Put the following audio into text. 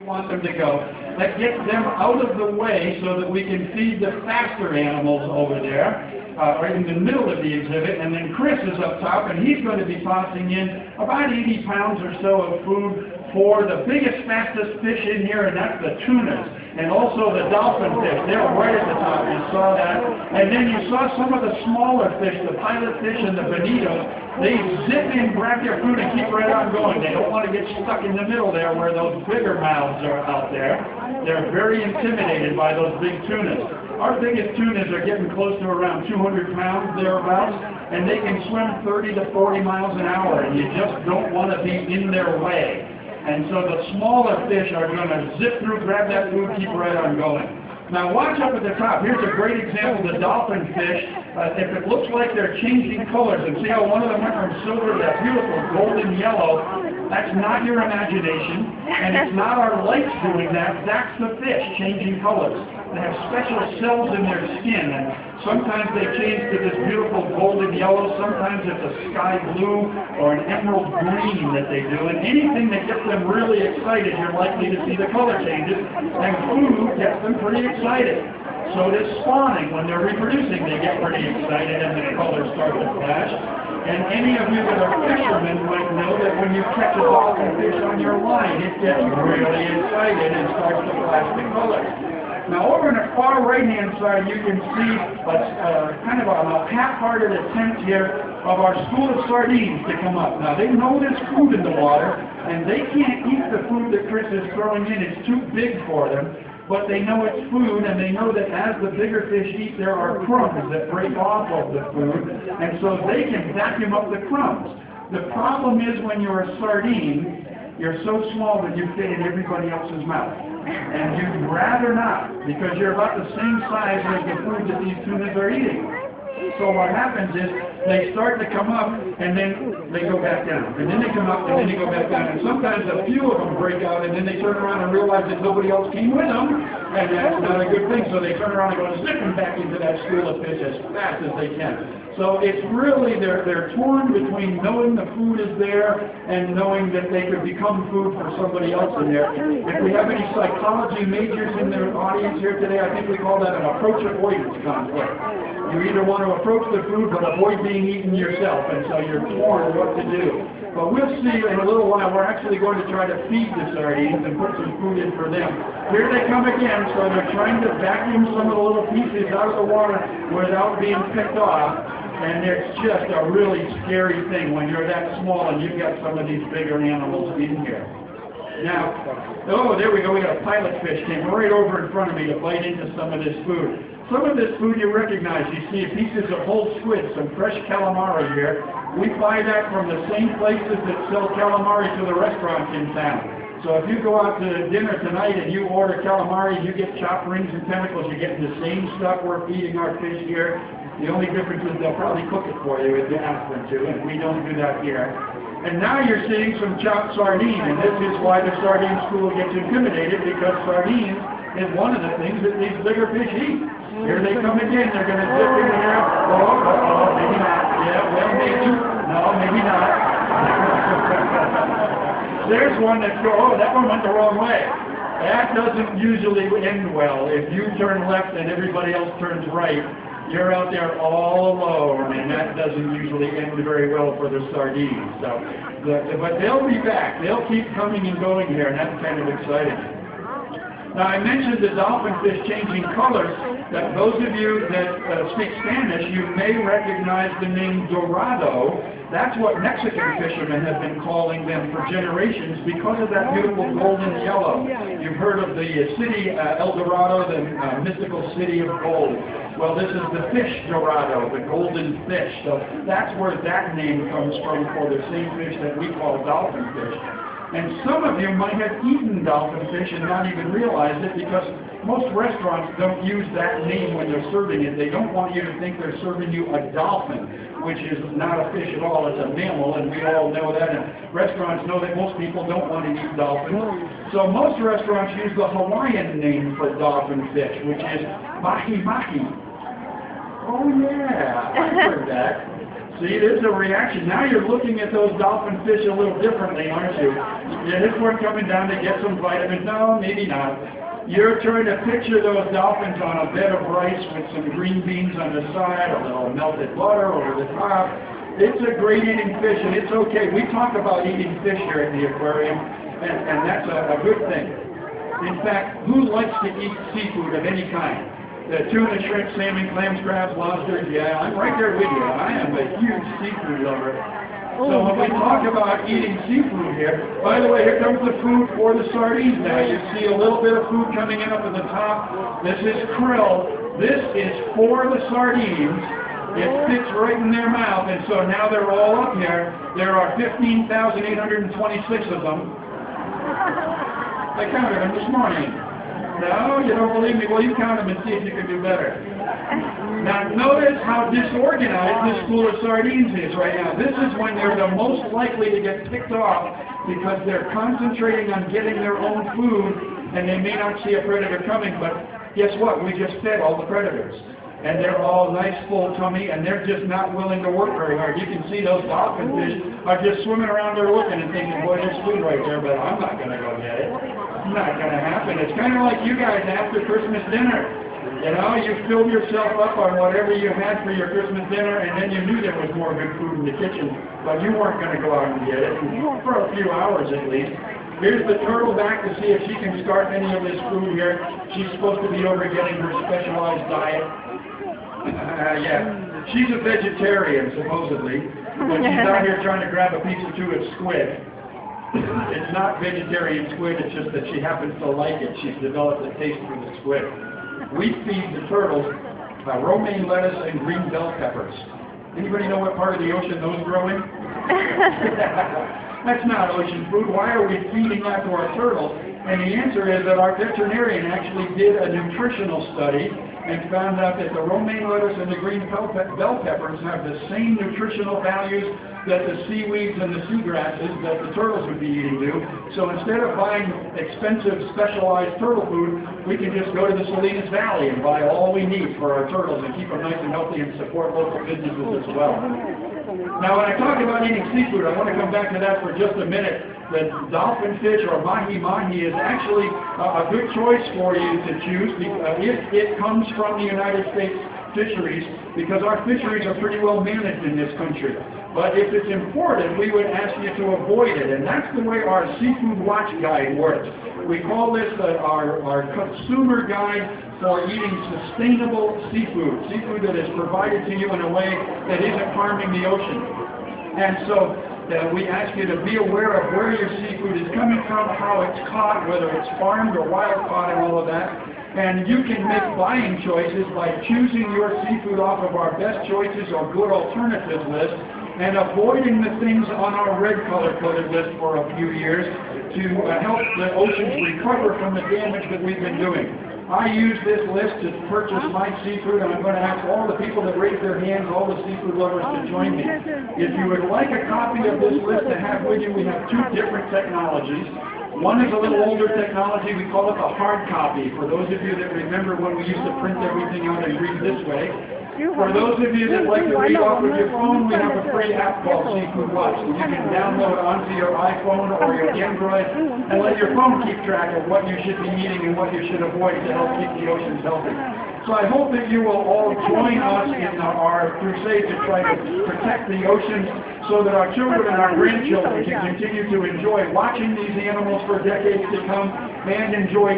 Want them to go. That gets them out of the way so that we can feed the faster animals over there, right in the middle of the exhibit. And then Chris is up top, and he's going to be tossing in about 80 pounds or so of food for the biggest, fastest fish in here, and that's the tunas. And also the dolphin fish. They're right at the top. You saw that. And then you saw some of the smaller fish, the pilot fish and the bonitos. They zip in, grab their food, and keep right on going. They don't want to get stuck in the middle there where those bigger mouths are out there. They're very intimidated by those big tunas. Our biggest tunas are getting close to around 200 pounds thereabouts, and they can swim 30 to 40 miles an hour, and you just don't want to be in their way. And so the smaller fish are going to zip through, grab that food, keep right on going. Now watch up at the top. Here's a great example of the dolphin fish. If it looks like they're changing colors, and see how one of them went from silver to that beautiful golden yellow, that's not your imagination, and it's not our lights doing that. That's the fish changing colors. They have special cells in their skin, and sometimes they change to this beautiful golden yellow, sometimes it's a sky blue or an emerald green that they do, and anything that gets them really excited, you're likely to see the color changes, and food gets them pretty excited. So does spawning. When they're reproducing, they get pretty excited and the colors start to flash. And any of you that are fishermen might know that when you catch a dolphin fish on your line, it gets really excited and starts to flash the colors. Now over on the far right-hand side, you can see kind of a half-hearted attempt here of our school of sardines to come up. Now they know there's food in the water, and they can't eat the food that Chris is throwing in. It's too big for them. But they know it's food, and they know that as the bigger fish eat, there are crumbs that break off of the food, and so they can vacuum up the crumbs. The problem is when you're a sardine, you're so small that you fit in everybody else's mouth. And you'd rather not, because you're about the same size as the food that these tunas are eating. So what happens is they start to come up, and then they go back down. And then they come up, and then they go back down. And sometimes a few of them break out, and then they turn around and realize that nobody else came with them. And that's not a good thing. So they turn around and go zipping back into that school of fish as fast as they can. So it's really, they're torn between knowing the food is there and knowing that they could become food for somebody else in there. If we have any psychology majors in the audience here today, I think we call that an approach avoidance conflict. You either want to approach the food but avoid being eaten yourself, and so you're torn what to do. But we'll see in a little while. We're actually going to try to feed the sardines and put some food in for them. Here they come again, so they're trying to vacuum some of the little pieces out of the water without being picked off. And it's just a really scary thing when you're that small and you've got some of these bigger animals in here. Now, oh, there we go. We got a pilot fish came right over in front of me to bite into some of this food. Some of this food you recognize. You see pieces of whole squid, some fresh calamari here. We buy that from the same places that sell calamari to the restaurants in town. So if you go out to dinner tonight and you order calamari, you get chopped rings and tentacles. You're getting the same stuff we're feeding our fish here. The only difference is they'll probably cook it for you if you ask them to, and we don't do that here. And now you're seeing some chopped sardine, and this is why the sardine school gets intimidated, because sardines is one of the things that these bigger fish eat. Here they come again. They're going to dip in here. Oh, maybe not. Yeah, well, maybe. No, maybe not. There's one that that one went the wrong way. That doesn't usually end well. If you turn left and everybody else turns right, you're out there all alone, and that doesn't usually end very well for the sardines. So, but they'll be back. They'll keep coming and going here, and that's kind of exciting. Now, I mentioned the dolphin fish changing colors. That those of you that speak Spanish, you may recognize the name dorado. That's what Mexican fishermen have been calling them for generations because of that beautiful golden yellow. You've heard of the city El Dorado, the mystical city of gold. Well, this is the fish dorado, the golden fish. So that's where that name comes from for the same fish that we call dolphin fish. And some of you might have eaten dolphin fish and not even realized it, because most restaurants don't use that name when they're serving it. They don't want you to think they're serving you a dolphin, which is not a fish at all. It's a mammal, and we all know that. And restaurants know that most people don't want to eat dolphins. So most restaurants use the Hawaiian name for dolphin fish, which is mahi-mahi. Oh yeah, I've heard that. See, there's a reaction. Now you're looking at those dolphin fish a little differently, aren't you? Yeah, this one coming down to get some vitamins. No, maybe not. You're trying to picture those dolphins on a bed of rice with some green beans on the side, a little melted butter over the top. It's a great eating fish, and it's okay. We talk about eating fish here at the aquarium, and that's a good thing. In fact, who likes to eat seafood of any kind? The tuna, shrimp, salmon, clams, crabs, lobsters, yeah, I'm right there with you. I am a huge seafood lover. So when we talk about eating seafood here, by the way, here comes the food for the sardines now. You see a little bit of food coming in up at the top. This is krill. This is for the sardines. It fits right in their mouth, and so now they're all up here. There are 15,826 of them. I counted them this morning. No, you don't believe me? Well, you count them and see if you can do better. Now, notice how disorganized this school of sardines is right now. This is when they're the most likely to get picked off because they're concentrating on getting their own food, and they may not see a predator coming, but guess what? We just fed all the predators. And they're all nice, full tummy, and they're just not willing to work very hard. You can see those dolphin fish are just swimming around there looking and thinking, boy, there's food right there, but I'm not going to go get it. It's not going to happen. It's kind of like you guys after Christmas dinner. You know, you filled yourself up on whatever you had for your Christmas dinner, and then you knew there was more good food in the kitchen, but you weren't going to go out and get it, for a few hours at least. Here's the turtle back to see if she can start any of this food here. She's supposed to be over getting her specialized diet. Yeah, she's a vegetarian, supposedly, but she's out here trying to grab a piece or two of squid. It's not vegetarian squid, it's just that she happens to like it. She's developed a taste for the squid. We feed the turtles romaine lettuce and green bell peppers. Anybody know what part of the ocean those grow in? That's not ocean food. Why are we feeding that to our turtles? And the answer is that our veterinarian actually did a nutritional study and found out that the romaine lettuce and the green bell peppers have the same nutritional values that the seaweeds and the seagrasses that the turtles would be eating do. So instead of buying expensive specialized turtle food, we can just go to the Salinas Valley and buy all we need for our turtles and keep them nice and healthy and support local businesses as well. Now when I talk about eating seafood, I want to come back to that for just a minute. The dolphin fish or mahi-mahi is actually a good choice for you to choose if it comes from the United States fisheries, because our fisheries are pretty well managed in this country. But if it's imported, we would ask you to avoid it, and that's the way our Seafood Watch Guide works. We call this our consumer guide for eating sustainable seafood that is provided to you in a way that isn't harming the ocean. And so we ask you to be aware of where your seafood is coming from, how it's caught, whether it's farmed or wild caught and all of that. And you can make buying choices by choosing your seafood off of our best choices or good alternatives list and avoiding the things on our red color-coded list for a few years to help the oceans recover from the damage that we've been doing. I use this list to purchase my seafood, and I'm going to ask all the people that raise their hands, all the seafood lovers, to join me. If you would like a copy of this list to have with you, we have two different technologies. One is a little older technology. We call it the hard copy. For those of you that remember when we used to print everything out and read this way. For those of you that like to read off of your phone, we have a free app called Seafood Watch that you can download onto your iPhone or your Android and let your phone keep track of what you should be eating and what you should avoid to help keep the oceans healthy. So I hope that you will all join us in our crusade to try to protect the oceans so that our children and our grandchildren can continue to enjoy watching these animals for decades to come and enjoy